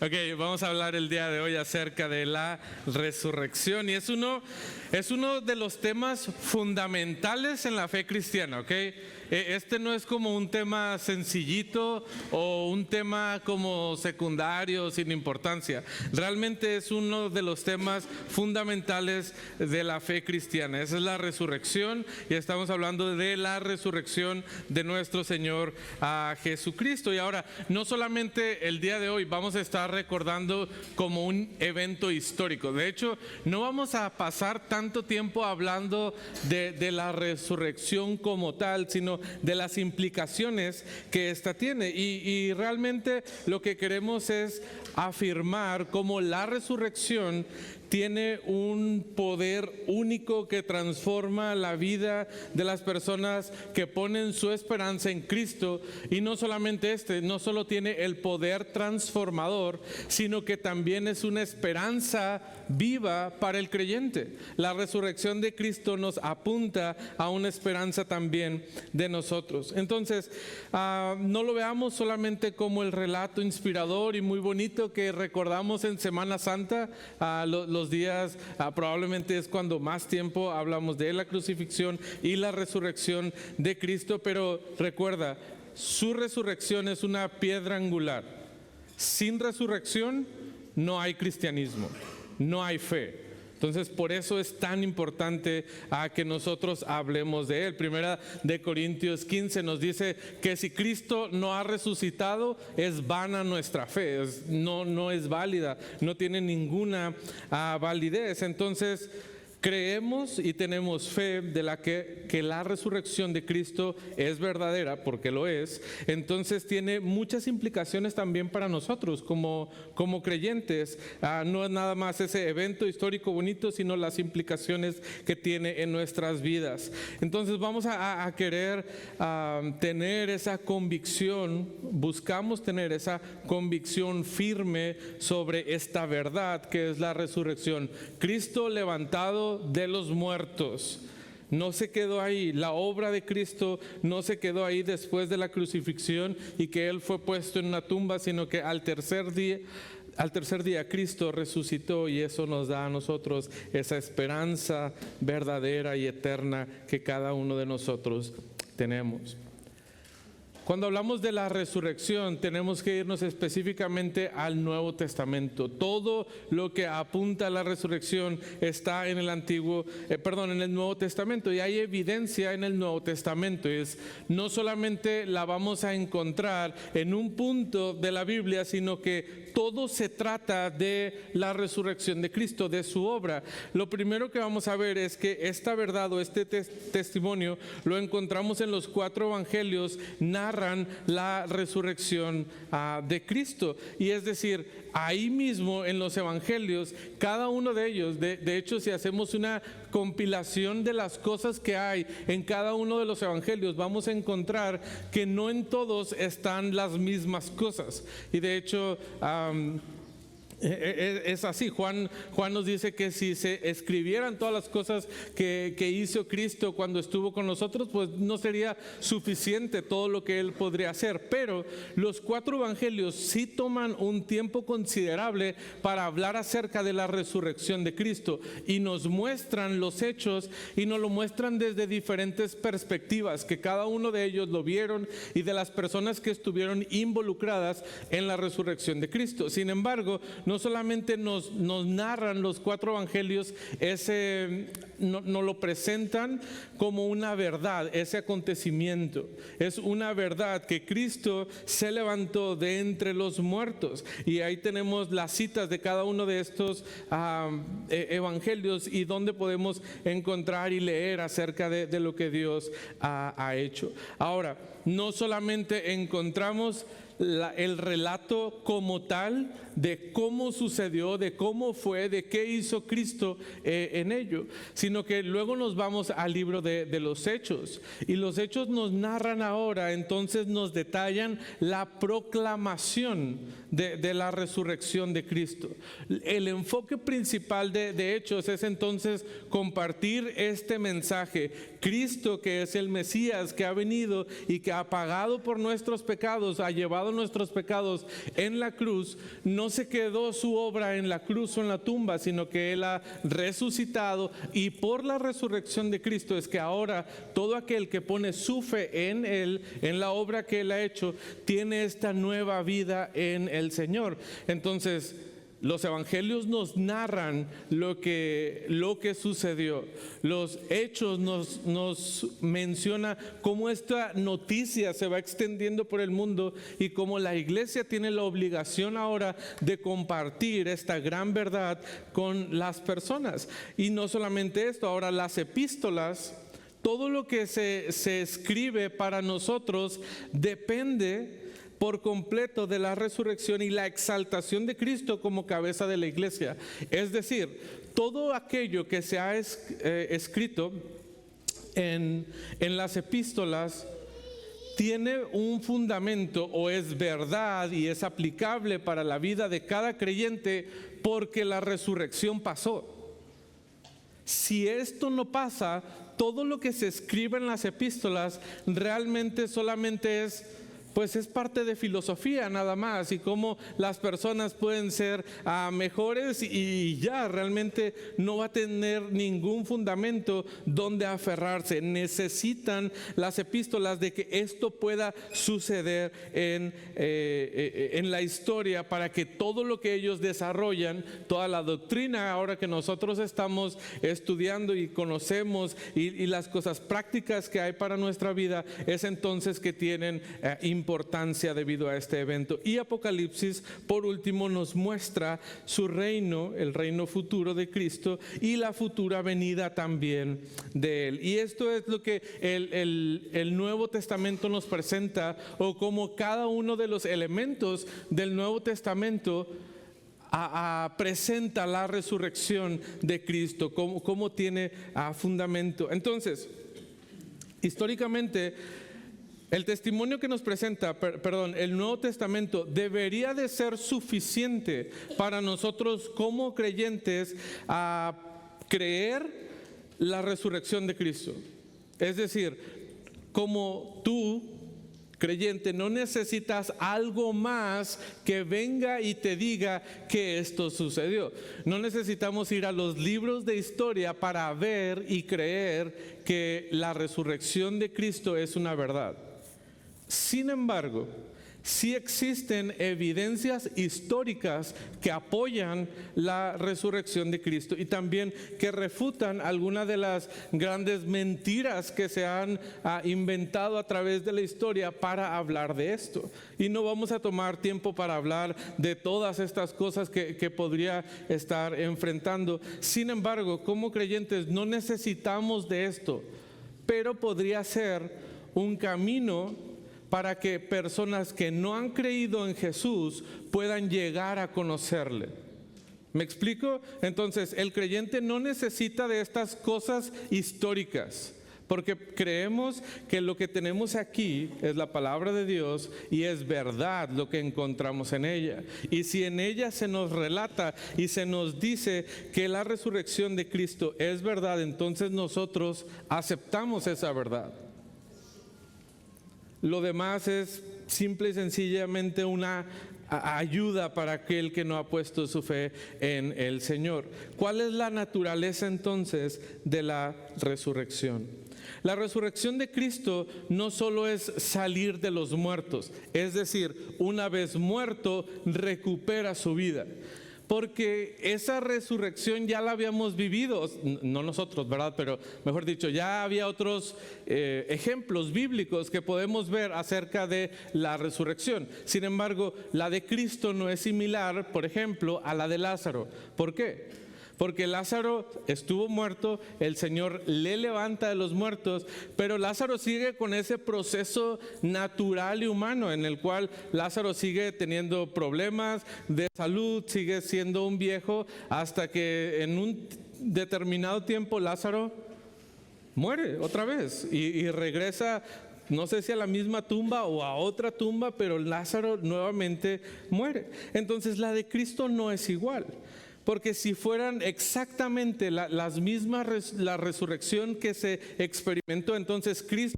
Ok, vamos a hablar el día de hoy acerca de la resurrección y es uno de los temas fundamentales en la fe cristiana, ¿ok? Este no es como un tema sencillito o un tema como secundario, sin importancia. Realmente es uno de los temas fundamentales de la fe cristiana. Esa es la resurrección y estamos hablando de la resurrección de nuestro Señor Jesucristo. Y ahora, no solamente el día de hoy vamos a estar recordando como un evento histórico. De hecho, no vamos a pasar tanto tiempo hablando de la resurrección como tal, sino de las implicaciones que esta tiene. Y realmente lo que queremos es afirmar cómo la resurrección tiene un poder único que transforma la vida de las personas que ponen su esperanza en Cristo. Y no solamente no solo tiene el poder transformador, sino que también es una esperanza viva para el creyente. La resurrección de Cristo nos apunta a una esperanza también de nosotros. Entonces, no lo veamos solamente como el relato inspirador y muy bonito que recordamos en Semana Santa, los días, probablemente es cuando más tiempo hablamos de la crucifixión y la resurrección de Cristo, pero recuerda, su resurrección es una piedra angular. Sin resurrección no hay cristianismo, no hay fe. Entonces, por eso es tan importante que nosotros hablemos de él. Primera de Corintios 15 nos dice que si Cristo no ha resucitado, es vana nuestra fe, no es válida, no tiene ninguna validez. Entonces, creemos y tenemos fe de que la resurrección de Cristo es verdadera, porque lo es. Entonces tiene muchas implicaciones también para nosotros como creyentes. No es nada más ese evento histórico bonito, sino las implicaciones que tiene en nuestras vidas. Entonces vamos a querer tener esa convicción, buscamos tener esa convicción firme sobre esta verdad que es la resurrección. Cristo levantado de los muertos. No se quedó ahí, la obra de Cristo no se quedó ahí después de la crucifixión y que Él fue puesto en una tumba, sino que al tercer día Cristo resucitó, y eso nos da a nosotros esa esperanza verdadera y eterna que cada uno de nosotros tenemos. Cuando hablamos de la resurrección, tenemos que irnos específicamente al Nuevo Testamento. Todo lo que apunta a la resurrección está en el en el Nuevo Testamento, y hay evidencia en el Nuevo Testamento. No solamente la vamos a encontrar en un punto de la Biblia, sino que todo se trata de la resurrección de Cristo, de su obra. Lo primero que vamos a ver es que esta verdad o este testimonio lo encontramos en los 4 evangelios. Narran la resurrección de Cristo, y es decir, ahí mismo en los evangelios, cada uno de ellos, de hecho, si hacemos una compilación de las cosas que hay en cada uno de los evangelios, vamos a encontrar que no en todos están las mismas cosas. Y de hecho, es así. Juan nos dice que si se escribieran todas las cosas que hizo Cristo cuando estuvo con nosotros, pues no sería suficiente todo lo que Él podría hacer. Pero los 4 evangelios sí toman un tiempo considerable para hablar acerca de la resurrección de Cristo, y nos muestran los hechos, y nos lo muestran desde diferentes perspectivas, que cada uno de ellos lo vieron, y de las personas que estuvieron involucradas en la resurrección de Cristo. Sin embargo, no solamente nos narran los 4 evangelios, nos lo presentan como una verdad, ese acontecimiento. Es una verdad que Cristo se levantó de entre los muertos. Y ahí tenemos las citas de cada uno de estos evangelios, y donde podemos encontrar y leer acerca de lo que Dios ha hecho. Ahora, no solamente encontramos el relato como tal de cómo sucedió, de cómo fue, de qué hizo Cristo en ello, sino que luego nos vamos al libro de los Hechos, y los Hechos nos narran ahora, entonces nos detallan la proclamación de la resurrección de Cristo. El enfoque principal de Hechos es entonces compartir este mensaje: Cristo, que es el Mesías, que ha venido y que ha pagado por nuestros pecados, ha llevado pagado nuestros pecados en la cruz, no se quedó su obra en la cruz o en la tumba, sino que Él ha resucitado, y por la resurrección de Cristo es que ahora todo aquel que pone su fe en Él, en la obra que Él ha hecho, tiene esta nueva vida en el Señor. Entonces, los evangelios nos narran lo que sucedió. Los hechos nos menciona cómo esta noticia se va extendiendo por el mundo y cómo la iglesia tiene la obligación ahora de compartir esta gran verdad con las personas. Y no solamente esto, ahora las epístolas, todo lo que se escribe para nosotros depende por completo de la resurrección y la exaltación de Cristo como cabeza de la iglesia. Es decir, todo aquello que se ha escrito en las epístolas tiene un fundamento o es verdad y es aplicable para la vida de cada creyente porque la resurrección pasó. Si esto no pasa, todo lo que se escribe en las epístolas realmente solamente es parte de filosofía nada más, y cómo las personas pueden ser mejores y ya realmente no va a tener ningún fundamento donde aferrarse. Necesitan las epístolas de que esto pueda suceder en la historia para que todo lo que ellos desarrollan, toda la doctrina ahora que nosotros estamos estudiando y conocemos y las cosas prácticas que hay para nuestra vida, es entonces que tienen importancia debido a este evento. Y Apocalipsis, por último, nos muestra su reino, el reino futuro de Cristo y la futura venida también de Él. Y esto es lo que el Nuevo Testamento nos presenta, o como cada uno de los elementos del Nuevo Testamento presenta la resurrección de Cristo, cómo tiene fundamento. Entonces, históricamente, el testimonio que nos presenta, el Nuevo Testamento debería de ser suficiente para nosotros como creyentes a creer la resurrección de Cristo. Es decir, como tú, creyente, no necesitas algo más que venga y te diga que esto sucedió. No necesitamos ir a los libros de historia para ver y creer que la resurrección de Cristo es una verdad. Sin embargo, sí existen evidencias históricas que apoyan la resurrección de Cristo y también que refutan algunas de las grandes mentiras que se han inventado a través de la historia para hablar de esto. Y no vamos a tomar tiempo para hablar de todas estas cosas que podría estar enfrentando. Sin embargo, como creyentes no necesitamos de esto, pero podría ser un camino para que personas que no han creído en Jesús puedan llegar a conocerle. ¿Me explico? Entonces, el creyente no necesita de estas cosas históricas, porque creemos que lo que tenemos aquí es la palabra de Dios y es verdad lo que encontramos en ella. Y si en ella se nos relata y se nos dice que la resurrección de Cristo es verdad, entonces nosotros aceptamos esa verdad. Lo demás es simple y sencillamente una ayuda para aquel que no ha puesto su fe en el Señor. ¿Cuál es la naturaleza entonces de la resurrección? La resurrección de Cristo no solo es salir de los muertos, es decir, una vez muerto recupera su vida. Porque esa resurrección ya la habíamos vivido, no nosotros, ¿verdad? Pero mejor dicho, ya había otros ejemplos bíblicos que podemos ver acerca de la resurrección. Sin embargo, la de Cristo no es similar, por ejemplo, a la de Lázaro. ¿Por qué? Porque Lázaro estuvo muerto, el Señor le levanta de los muertos, pero Lázaro sigue con ese proceso natural y humano en el cual Lázaro sigue teniendo problemas de salud, sigue siendo un viejo, hasta que en un determinado tiempo Lázaro muere otra vez y regresa, no sé si a la misma tumba o a otra tumba, pero Lázaro nuevamente muere. Entonces la de Cristo no es igual. Porque si fueran exactamente las mismas, la resurrección que se experimentó, entonces Cristo,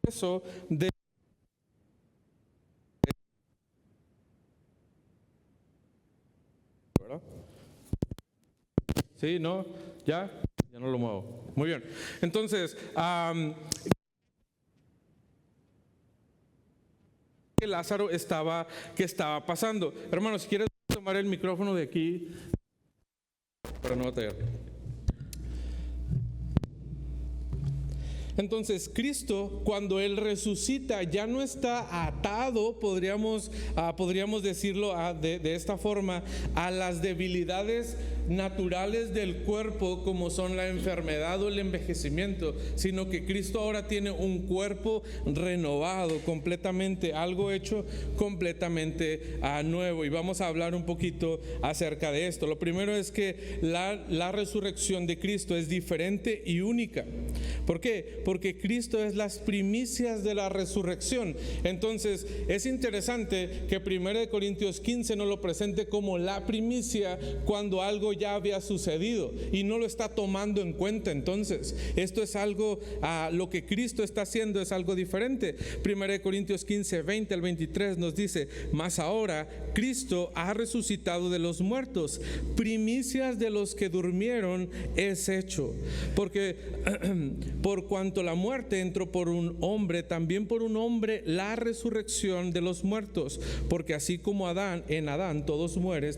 eso de ¿verdad? Sí, ¿no? ¿Ya? Ya no lo muevo. Muy bien. Entonces, que Lázaro ¿qué estaba pasando? Hermanos, si quieres tomar el micrófono de aquí para no batallar. Entonces, Cristo, cuando Él resucita, ya no está atado, podríamos decirlo de esta forma, a las debilidades naturales del cuerpo, como son la enfermedad o el envejecimiento, sino que Cristo ahora tiene un cuerpo renovado completamente, algo hecho completamente nuevo. Y vamos a hablar un poquito acerca de esto. Lo primero es que la resurrección de Cristo es diferente y única. ¿Por qué? Porque Cristo es las primicias de la resurrección. Entonces es interesante que 1 Corintios 15 nos lo presente como la primicia cuando algo ya había sucedido y no lo está tomando en cuenta. Entonces esto es algo, lo que Cristo está haciendo es algo diferente. 1 Corintios 15, 20 al 23 nos dice: mas ahora Cristo ha resucitado de los muertos, primicias de los que durmieron es hecho. Porque por cuanto la muerte entró por un hombre, también por un hombre la resurrección de los muertos. Porque así como en Adán todos mueren,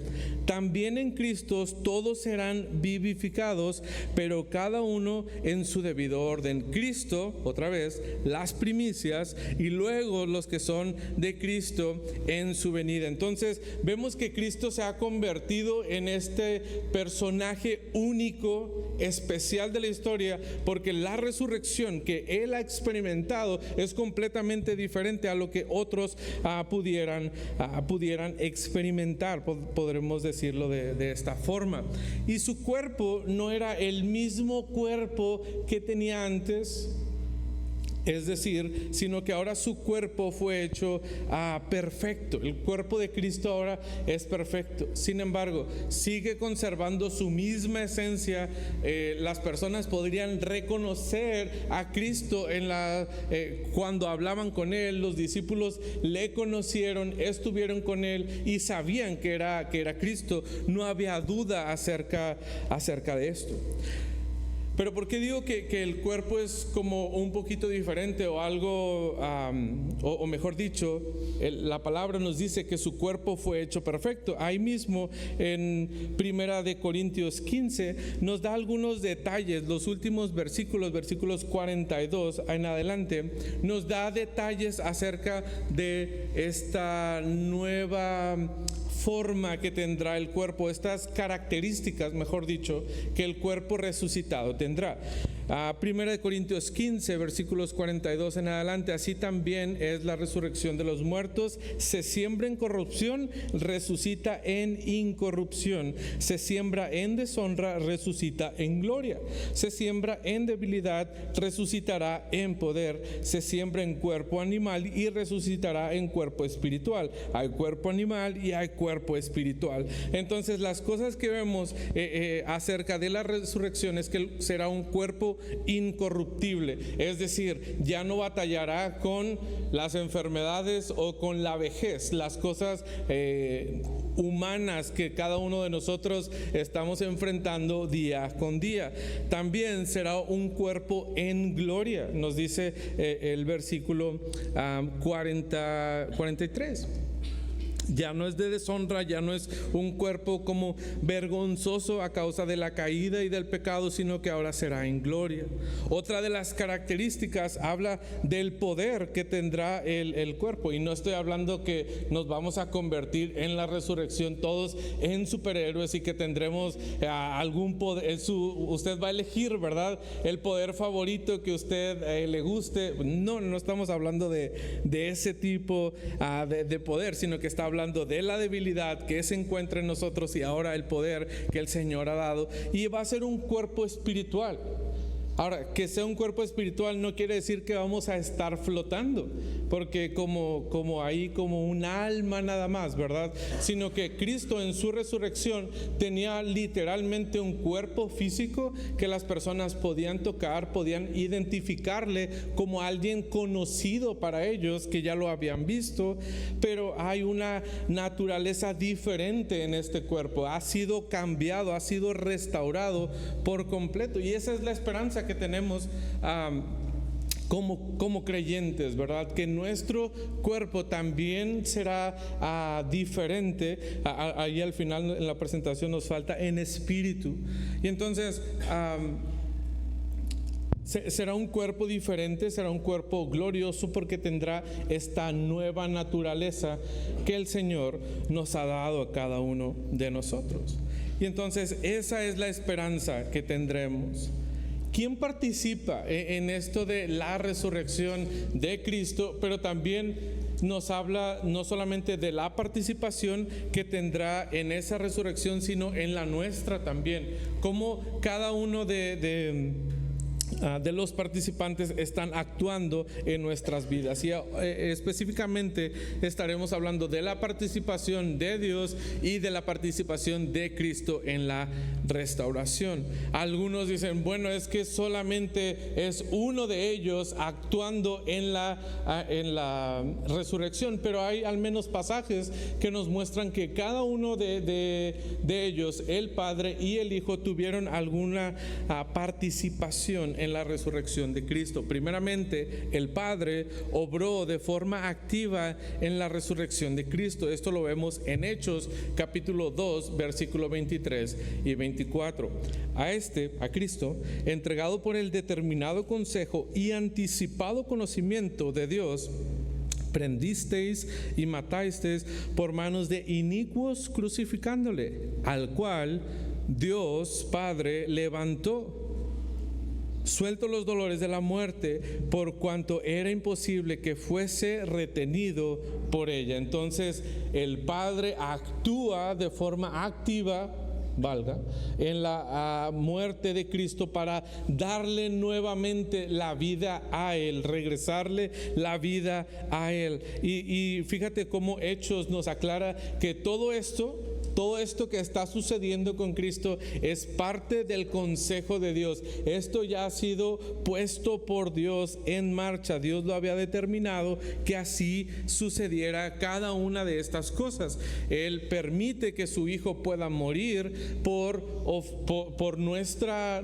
también en Cristo todos serán vivificados, pero cada uno en su debido orden. Cristo, otra vez, las primicias, y luego los que son de Cristo en su venida. Entonces vemos que Cristo se ha convertido en este personaje único, especial de la historia, porque la resurrección que Él ha experimentado es completamente diferente a lo que otros pudieran experimentar, podremos decirlo de esta forma. Y su cuerpo no era el mismo cuerpo que tenía antes, es decir, sino que ahora su cuerpo fue hecho perfecto. El cuerpo de Cristo ahora es perfecto. Sin embargo, sigue conservando su misma esencia. Las personas podrían reconocer a Cristo cuando hablaban con Él. Los discípulos le conocieron, estuvieron con Él y sabían que era Cristo. No había duda acerca de esto. Pero ¿por qué digo que el cuerpo es como un poquito diferente o algo, o mejor dicho, la palabra nos dice que su cuerpo fue hecho perfecto? Ahí mismo en 1 Corintios 15 nos da algunos detalles. Los últimos versículos 42 en adelante, nos da detalles acerca de esta nueva forma que tendrá el cuerpo, estas características, mejor dicho, que el cuerpo resucitado tendrá. 1 Corintios 15, versículos 42 en adelante: así también es la resurrección de los muertos. Se siembra en corrupción, resucita en incorrupción. Se siembra en deshonra, resucita en gloria. Se siembra en debilidad, resucitará en poder. Se siembra en cuerpo animal y resucitará en cuerpo espiritual. Hay cuerpo animal y hay cuerpo espiritual. Entonces las cosas que vemos acerca de la resurrección es que será un cuerpo incorruptible, es decir, ya no batallará con las enfermedades o con la vejez, las cosas humanas que cada uno de nosotros estamos enfrentando día con día. También será un cuerpo en gloria, nos dice el versículo 43. Ya no es de deshonra, ya no es un cuerpo como vergonzoso a causa de la caída y del pecado, sino que ahora será en gloria. Otra de las características habla del poder que tendrá el cuerpo, y no estoy hablando que nos vamos a convertir en la resurrección todos en superhéroes y que tendremos algún poder. Usted va a elegir, ¿verdad?, el poder favorito que usted le guste. No estamos hablando de ese tipo de poder, sino que está hablando de la debilidad que se encuentra en nosotros y ahora el poder que el Señor ha dado, y va a ser un cuerpo espiritual. Ahora, que sea un cuerpo espiritual no quiere decir que vamos a estar flotando, porque como ahí como un alma nada más, ¿verdad? Sino que Cristo en su resurrección tenía literalmente un cuerpo físico que las personas podían tocar, podían identificarle como alguien conocido para ellos, que ya lo habían visto, pero hay una naturaleza diferente en este cuerpo, ha sido cambiado, ha sido restaurado por completo, y esa es la esperanza que tenemos como creyentes, ¿verdad? Que nuestro cuerpo también será diferente. Ahí al final en la presentación nos falta en espíritu, y entonces será un cuerpo diferente, será un cuerpo glorioso, porque tendrá esta nueva naturaleza que el Señor nos ha dado a cada uno de nosotros. Y entonces esa es la esperanza que tendremos. ¿Quién participa en esto de la resurrección de Cristo? Pero también nos habla no solamente de la participación que tendrá en esa resurrección, sino en la nuestra también. Cómo cada uno de los participantes están actuando en nuestras vidas, y específicamente estaremos hablando de la participación de Dios y de la participación de Cristo en la restauración. Algunos dicen, bueno, es que solamente es uno de ellos actuando en la resurrección, pero hay al menos pasajes que nos muestran que cada uno de ellos, el Padre y el Hijo, tuvieron alguna participación en la resurrección de Cristo. Primeramente, el Padre obró de forma activa en la resurrección de Cristo. Esto lo vemos en Hechos capítulo 2, versículo 23 y 24. A Cristo, entregado por el determinado consejo y anticipado conocimiento de Dios, prendisteis y matasteis por manos de inicuos, crucificándole, al cual Dios Padre levantó, suelto los dolores de la muerte, por cuanto era imposible que fuese retenido por ella. Entonces el Padre actúa de forma activa, en la muerte de Cristo, para darle nuevamente la vida a Él, regresarle la vida a Él. Y fíjate cómo Hechos nos aclara que todo esto que está sucediendo con Cristo es parte del consejo de Dios. Esto ya ha sido puesto por Dios en marcha. Dios lo había determinado que así sucediera cada una de estas cosas. Él permite que su Hijo pueda morir por nuestra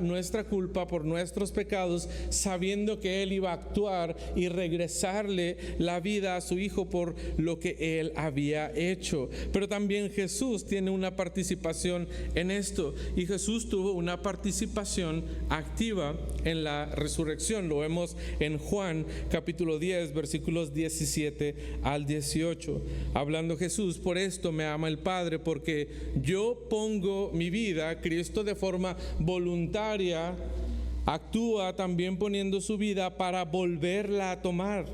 culpa, por nuestros pecados, sabiendo que Él iba a actuar y regresarle la vida a su Hijo por lo que Él había hecho. Pero también Jesús tiene una participación en esto, y Jesús tuvo una participación activa en la resurrección. Lo vemos en Juan capítulo 10, versículos 17 al 18. Hablando Jesús: por esto me ama el Padre, porque yo pongo mi vida. Cristo de forma voluntaria actúa también poniendo su vida para volverla a tomar.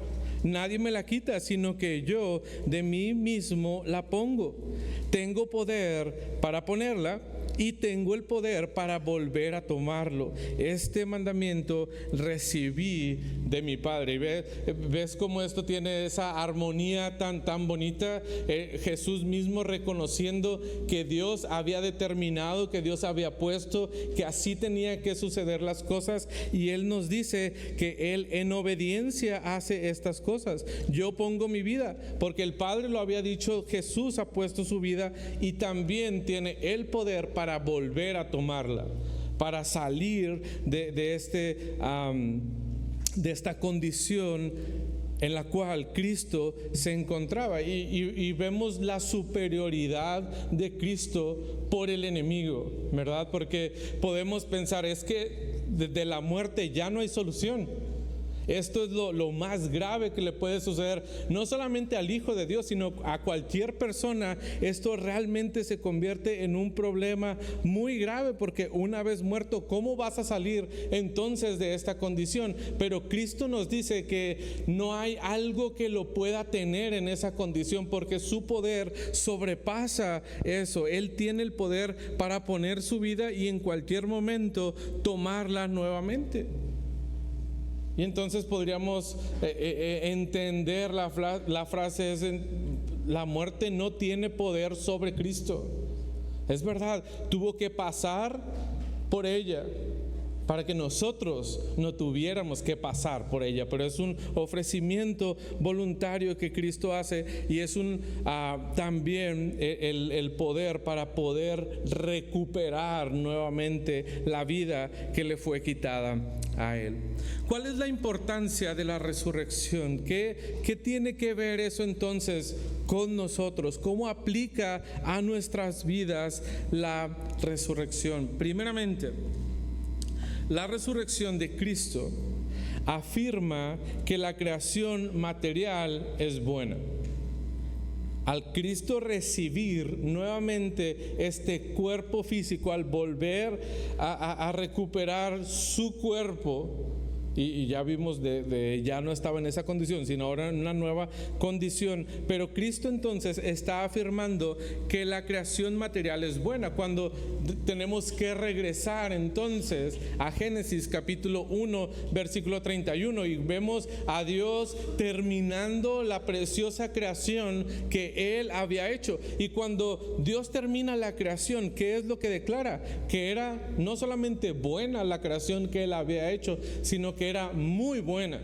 Nadie me la quita, sino que yo de mí mismo la pongo. Tengo poder para ponerla y tengo el poder para volver a tomarlo. Este mandamiento recibí de mi Padre. Y ves cómo esto tiene esa armonía tan bonita. Jesús mismo reconociendo que Dios había determinado, que Dios había puesto, que así tenía que suceder las cosas, y Él nos dice que Él en obediencia hace estas cosas. Yo pongo mi vida, porque el Padre lo había dicho. Jesús ha puesto su vida y también tiene el poder para volver a tomarla, para salir de esta condición en la cual Cristo se encontraba. Y vemos la superioridad de Cristo por el enemigo, ¿verdad? Porque podemos pensar, es que de la muerte ya no hay solución. Esto es lo más grave que le puede suceder, no solamente al Hijo de Dios, sino a cualquier persona. Esto realmente se convierte en un problema muy grave, porque una vez muerto, ¿cómo vas a salir entonces de esta condición? Pero Cristo nos dice que no hay algo que lo pueda tener en esa condición, porque su poder sobrepasa eso. Él tiene el poder para poner su vida y en cualquier momento tomarla nuevamente. Y entonces podríamos entender la frase es, la muerte no tiene poder sobre Cristo. Es verdad, tuvo que pasar por ella para que nosotros no tuviéramos que pasar por ella, pero es un ofrecimiento voluntario que Cristo hace, y es también el poder para poder recuperar nuevamente la vida que le fue quitada a Él. ¿Cuál es la importancia de la resurrección? ¿Qué tiene que ver eso entonces con nosotros? ¿Cómo aplica a nuestras vidas la resurrección? Primeramente, la resurrección de Cristo afirma que la creación material es buena. Al Cristo recibir nuevamente este cuerpo físico, al volver a recuperar su cuerpo, y ya vimos ya no estaba en esa condición, sino ahora en una nueva condición, pero Cristo entonces está afirmando que la creación material es buena. Cuando tenemos que regresar entonces a Génesis capítulo 1 versículo 31, y vemos a Dios terminando la preciosa creación que Él había hecho. Y cuando Dios termina la creación, ¿qué es lo que declara? Que era no solamente buena la creación que Él había hecho, sino que era muy buena,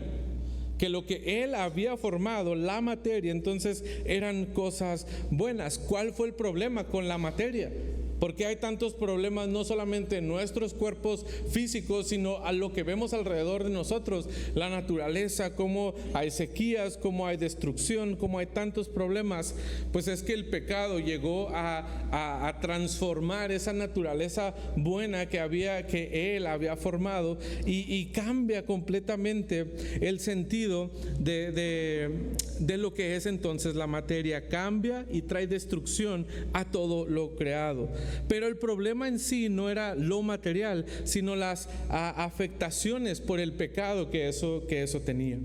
que lo que Él había formado, la materia, entonces eran cosas buenas. ¿Cuál fue el problema con la materia? Porque hay tantos problemas, no solamente en nuestros cuerpos físicos, sino a lo que vemos alrededor de nosotros, la naturaleza, cómo hay sequías, cómo hay destrucción, cómo hay tantos problemas. Pues es que el pecado llegó a transformar esa naturaleza buena que Él había formado, y cambia completamente el sentido de lo que es entonces la materia. Cambia y trae destrucción a todo lo creado. Pero el problema en sí no era lo material, sino las afectaciones por el pecado que eso tenía.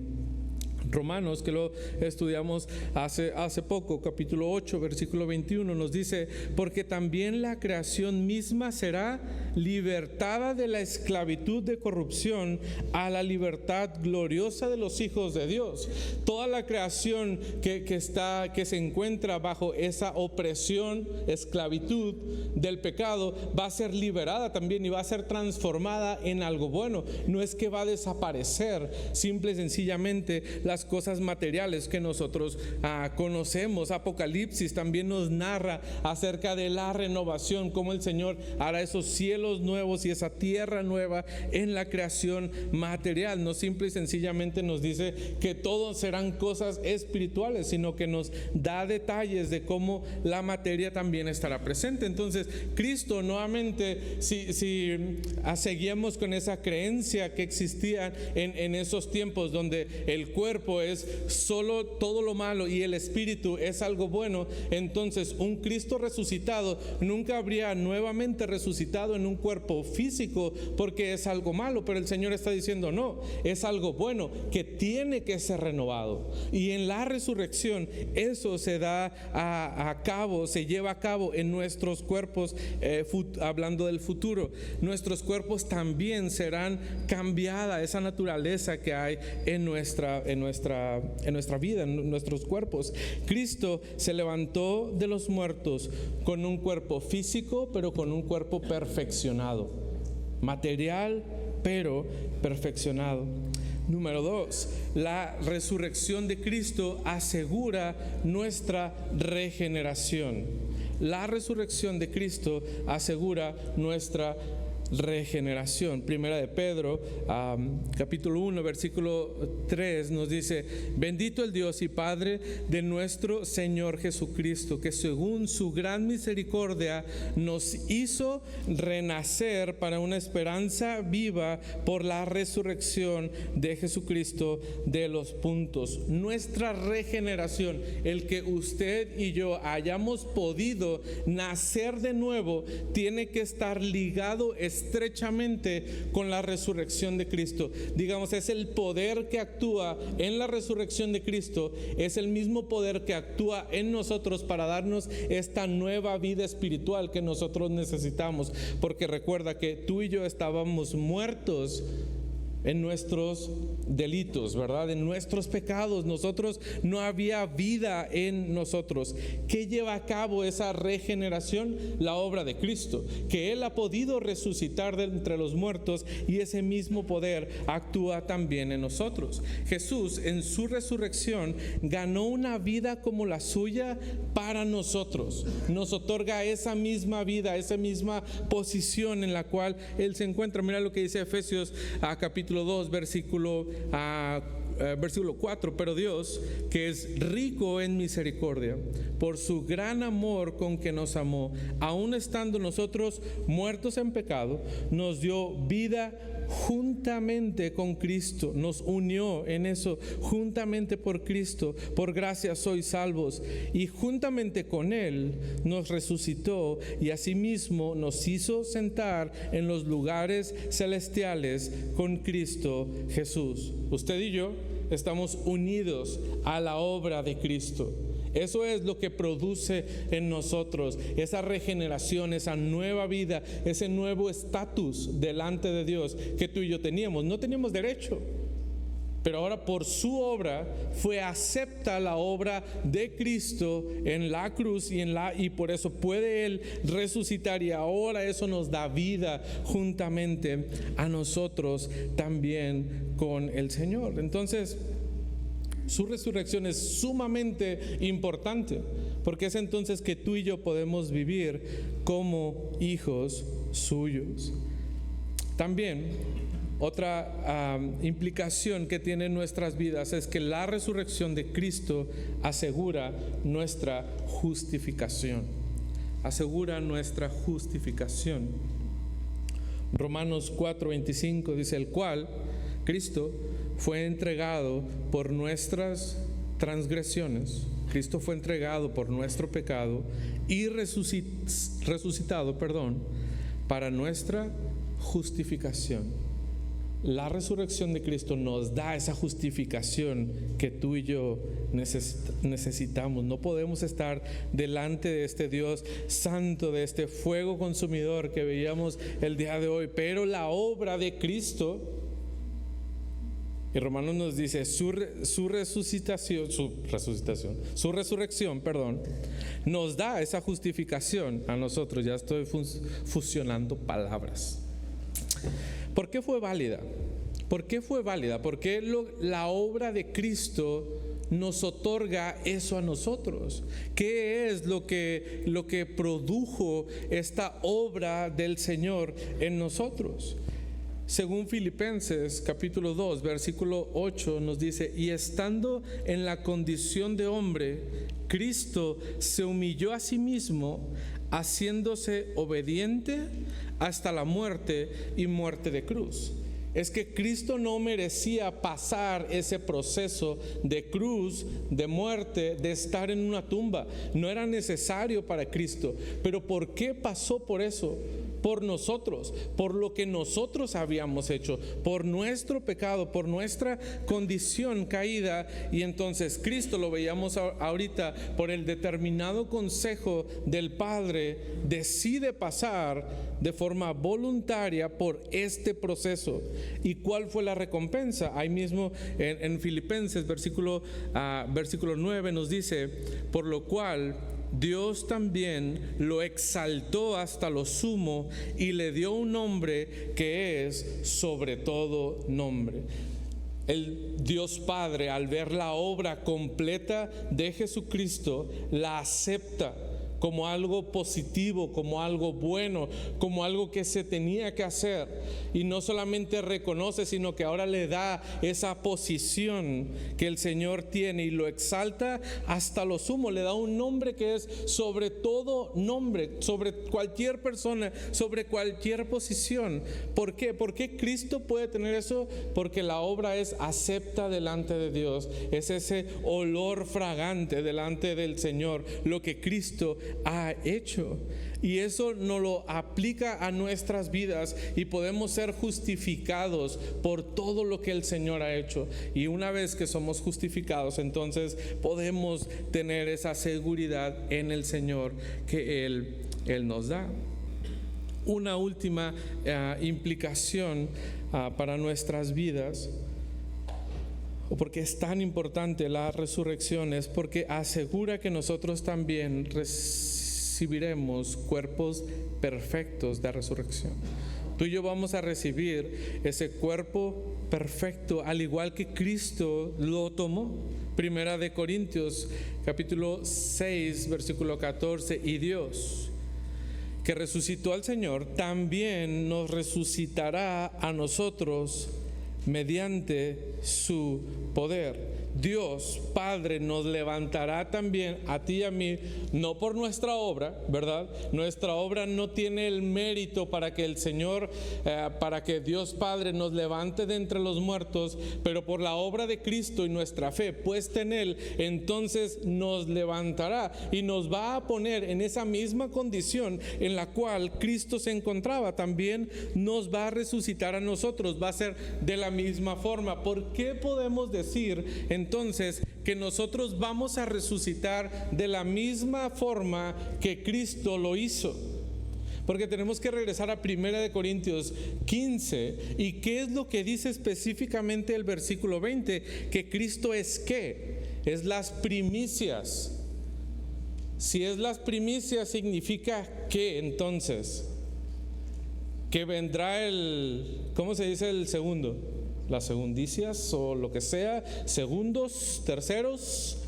Romanos, que lo estudiamos hace poco, capítulo 8, versículo 21, nos dice: porque también la creación misma será libertada de la esclavitud de corrupción a la libertad gloriosa de los hijos de Dios. Toda la creación que se encuentra bajo esa opresión, esclavitud del pecado, va a ser liberada también, y va a ser transformada en algo bueno. No es que va a desaparecer simple y sencillamente las cosas materiales que nosotros conocemos. Apocalipsis también nos narra acerca de la renovación, cómo el Señor hará esos cielos nuevos y esa tierra nueva en la creación material. No simple y sencillamente nos dice que todos serán cosas espirituales, sino que nos da detalles de cómo la materia también estará presente. Entonces Cristo nuevamente, si seguíamos con esa creencia que existía en esos tiempos, donde el cuerpo es solo todo lo malo y el espíritu es algo bueno, entonces un Cristo resucitado nunca habría nuevamente resucitado en un cuerpo físico, porque es algo malo. Pero el Señor está diciendo no, es algo bueno que tiene que ser renovado, y en la resurrección eso se da a cabo, se lleva a cabo en nuestros cuerpos. Hablando del futuro, nuestros cuerpos también serán cambiada, esa naturaleza que hay en nuestra vida, en nuestros cuerpos. Cristo se levantó de los muertos con un cuerpo físico, pero con un cuerpo perfeccionado, material, pero perfeccionado. Número 2, la resurrección de Cristo asegura nuestra regeneración. La resurrección de Cristo asegura nuestra regeneración. Primera de Pedro, capítulo 1, versículo 3 nos dice: bendito el Dios y Padre de nuestro Señor Jesucristo, que según su gran misericordia nos hizo renacer para una esperanza viva por la resurrección de Jesucristo de los puntos. Nuestra regeneración, el que usted y yo hayamos podido nacer de nuevo, tiene que estar ligado estrechamente con la resurrección de Cristo. Digamos, es el poder que actúa en la resurrección de Cristo, es el mismo poder que actúa en nosotros para darnos esta nueva vida espiritual que nosotros necesitamos. Porque recuerda que tú y yo estábamos muertos en nuestros delitos, ¿verdad? En nuestros pecados. Nosotros no había vida en nosotros. ¿Qué lleva a cabo esa regeneración? La obra de Cristo, que Él ha podido resucitar de entre los muertos, y ese mismo poder actúa también en nosotros. Jesús en su resurrección ganó una vida como la suya para nosotros. Nos otorga esa misma vida, esa misma posición en la cual Él se encuentra. Mira lo que dice Efesios capítulo 2, versículo 4. Pero Dios, que es rico en misericordia, por su gran amor con que nos amó, aun estando nosotros muertos en pecado, nos dio vida juntamente con Cristo. Nos unió en eso, juntamente por Cristo. Por gracia sois salvos, y juntamente con Él nos resucitó, y asimismo nos hizo sentar en los lugares celestiales con Cristo Jesús. Usted y yo estamos unidos a la obra de Cristo. Eso es lo que produce en nosotros esa regeneración, esa nueva vida, ese nuevo estatus delante de Dios que tú y yo teníamos. No teníamos derecho, pero ahora por su obra fue acepta la obra de Cristo en la cruz, y por eso puede Él resucitar, y ahora eso nos da vida juntamente a nosotros también con el Señor. Entonces, su resurrección es sumamente importante, porque es entonces que tú y yo podemos vivir como hijos suyos. También otra implicación que tiene en nuestras vidas es que la resurrección de Cristo asegura nuestra justificación. Asegura nuestra justificación. Romanos 4:25 dice: el cual, Cristo, fue entregado por nuestras transgresiones. Cristo fue entregado por nuestro pecado y resucitado, para nuestra justificación. La resurrección de Cristo nos da esa justificación que tú y yo necesitamos. No podemos estar delante de este Dios santo, de este fuego consumidor que veíamos el día de hoy, pero la obra de Cristo, y Romanos nos dice, su resurrección, nos da esa justificación a nosotros. Ya estoy fusionando palabras. ¿Por qué fue válida? ¿Por qué fue válida? Porque la obra de Cristo nos otorga eso a nosotros. ¿Qué es lo que produjo esta obra del Señor en nosotros? Según Filipenses capítulo 2, versículo 8 nos dice: y estando en la condición de hombre, Cristo se humilló a sí mismo, haciéndose obediente hasta la muerte, y muerte de cruz. Es que Cristo no merecía pasar ese proceso de cruz, de muerte, de estar en una tumba. No era necesario para Cristo. Pero ¿por qué pasó por eso? Por nosotros, por lo que nosotros habíamos hecho, por nuestro pecado, por nuestra condición caída. Y entonces Cristo, lo veíamos ahorita, por el determinado consejo del Padre, decide pasar de forma voluntaria por este proceso. ¿Y cuál fue la recompensa? Ahí mismo en Filipenses versículo 9 nos dice: por lo cual Dios también lo exaltó hasta lo sumo y le dio un nombre que es sobre todo nombre. El Dios Padre, al ver la obra completa de Jesucristo, la acepta como algo positivo, como algo bueno, como algo que se tenía que hacer. Y no solamente reconoce, sino que ahora le da esa posición que el Señor tiene y lo exalta hasta lo sumo. Le da un nombre que es sobre todo nombre, sobre cualquier persona, sobre cualquier posición. ¿Por qué? ¿Por qué Cristo puede tener eso? Porque la obra es acepta delante de Dios. Es ese olor fragante delante del Señor, lo que Cristo ha hecho, y eso nos lo aplica a nuestras vidas, y podemos ser justificados por todo lo que el Señor ha hecho. Y una vez que somos justificados, entonces podemos tener esa seguridad en el Señor que Él nos da. una última implicación para nuestras vidas, o porque es tan importante la resurrección, es porque asegura que nosotros también recibiremos cuerpos perfectos de resurrección. Tú y yo vamos a recibir ese cuerpo perfecto, al igual que Cristo lo tomó. Primera de Corintios, capítulo 6, versículo 14, y Dios, que resucitó al Señor, también nos resucitará a nosotros mediante su poder. Dios Padre nos levantará también a ti y a mí, no por nuestra obra, ¿verdad? Nuestra obra no tiene el mérito para que el Señor, para que Dios Padre nos levante de entre los muertos, pero por la obra de Cristo y nuestra fe puesta en Él, entonces nos levantará y nos va a poner en esa misma condición en la cual Cristo se encontraba. También nos va a resucitar a nosotros, va a ser de la misma forma. ¿Por qué podemos decir entonces que nosotros vamos a resucitar de la misma forma que Cristo lo hizo? Porque tenemos que regresar a 1 de Corintios 15. ¿Y qué es lo que dice específicamente el versículo 20? Que Cristo es ¿qué? Es las primicias. Si es las primicias, significa ¿qué entonces? Que vendrá ¿cómo se dice el segundo? Las segundicias o lo que sea, segundos, terceros,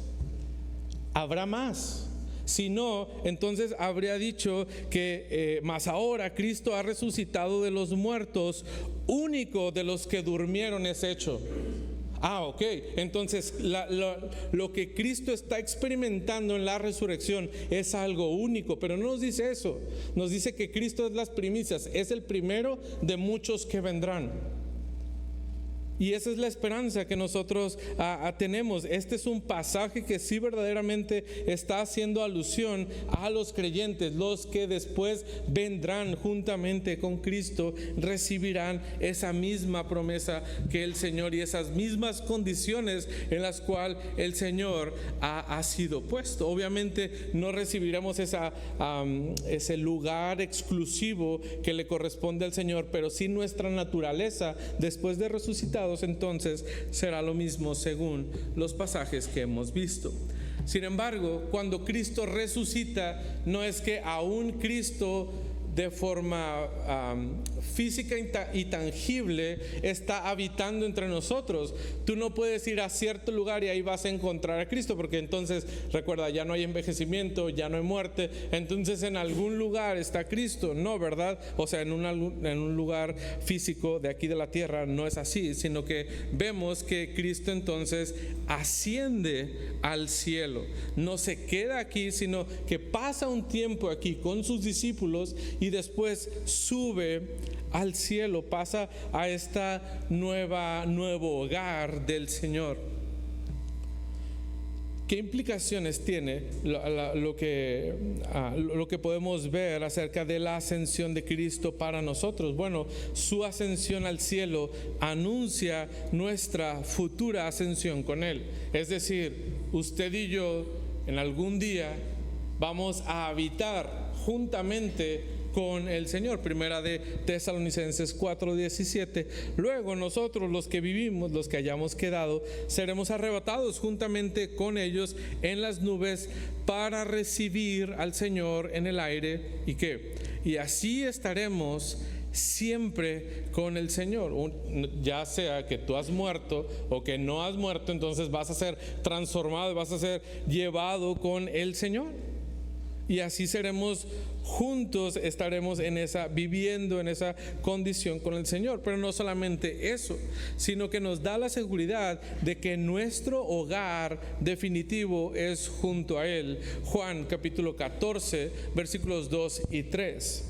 habrá más. Si no, entonces habría dicho que más ahora Cristo ha resucitado de los muertos, único de los que durmieron es hecho. Ok, entonces lo que Cristo está experimentando en la resurrección es algo único, pero no nos dice eso, nos dice que Cristo es las primicias, es el primero de muchos que vendrán. Y esa es la esperanza que nosotros tenemos. Este es un pasaje que sí verdaderamente está haciendo alusión a los creyentes, los que después vendrán juntamente con Cristo, recibirán esa misma promesa que el Señor y esas mismas condiciones en las cuales el Señor ha sido puesto. Obviamente no recibiremos ese lugar exclusivo que le corresponde al Señor, pero sí nuestra naturaleza después de resucitar entonces será lo mismo según los pasajes que hemos visto. Sin embargo, cuando Cristo resucita, no es que aún Cristo de forma física y tangible está habitando entre nosotros. Tú no puedes ir a cierto lugar y ahí vas a encontrar a Cristo, porque entonces, recuerda, ya no hay envejecimiento, ya no hay muerte, entonces en algún lugar está Cristo. No, ¿verdad? O sea, en un lugar físico de aquí de la tierra no es así, sino que vemos que Cristo entonces asciende al cielo. No se queda aquí, sino que pasa un tiempo aquí con sus discípulos y después sube al cielo, pasa a esta nuevo hogar del Señor. ¿Qué implicaciones tiene lo que podemos ver acerca de la ascensión de Cristo para nosotros? Bueno, su ascensión al cielo anuncia nuestra futura ascensión con Él. Es decir, usted y yo en algún día vamos a habitar juntamente con el Señor. Primera de Tesalonicenses 4:17. Luego nosotros, los que vivimos, los que hayamos quedado, seremos arrebatados juntamente con ellos en las nubes para recibir al Señor en el aire. ¿Y qué? Y así estaremos siempre con el Señor. Ya sea que tú has muerto o que no has muerto, entonces vas a ser transformado, vas a ser llevado con el Señor. Y así seremos juntos, estaremos viviendo en esa condición con el Señor. Pero no solamente eso, sino que nos da la seguridad de que nuestro hogar definitivo es junto a Él. Juan capítulo 14, versículos 2 y 3.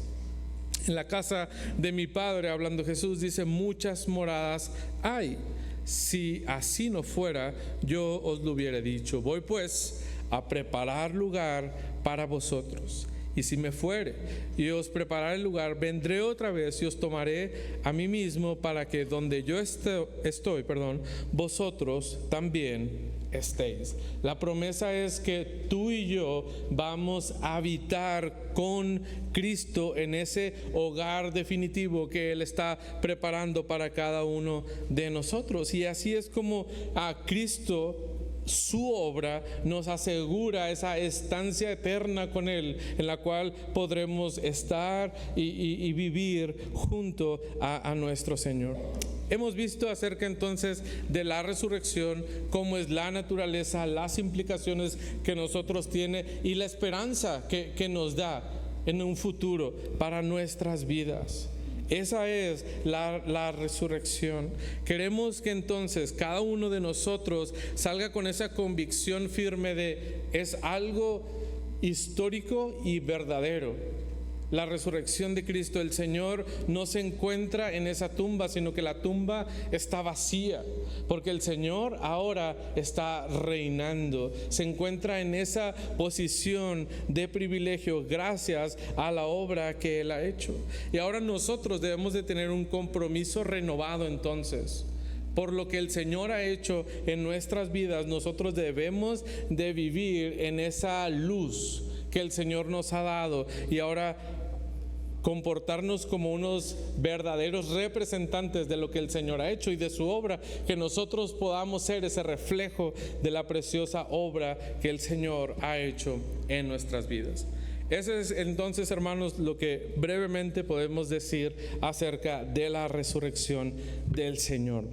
En la casa de mi Padre, hablando Jesús, dice: muchas moradas hay. Si así no fuera, yo os lo hubiera dicho. Voy pues a preparar lugar para vosotros. Y si me fuere y os prepararé el lugar, vendré otra vez y os tomaré a mí mismo, para que donde yo estoy, vosotros también estéis. La promesa es que tú y yo vamos a habitar con Cristo en ese hogar definitivo que Él está preparando para cada uno de nosotros. Y así es como a Cristo, su obra, nos asegura esa estancia eterna con Él, en la cual podremos estar y vivir junto a nuestro Señor. Hemos visto acerca entonces de la resurrección, cómo es la naturaleza, las implicaciones que nosotros tiene y la esperanza que nos da en un futuro para nuestras vidas. Esa es la resurrección. Queremos que entonces cada uno de nosotros salga con esa convicción firme de es algo histórico y verdadero. La resurrección de Cristo, el Señor no se encuentra en esa tumba, sino que la tumba está vacía, porque el Señor ahora está reinando, se encuentra en esa posición de privilegio gracias a la obra que Él ha hecho. Y ahora nosotros debemos de tener un compromiso renovado entonces. Por lo que el Señor ha hecho en nuestras vidas, nosotros debemos de vivir en esa luz que el Señor nos ha dado y ahora comportarnos como unos verdaderos representantes de lo que el Señor ha hecho y de su obra, que nosotros podamos ser ese reflejo de la preciosa obra que el Señor ha hecho en nuestras vidas. Ese es entonces, hermanos, lo que brevemente podemos decir acerca de la resurrección del Señor.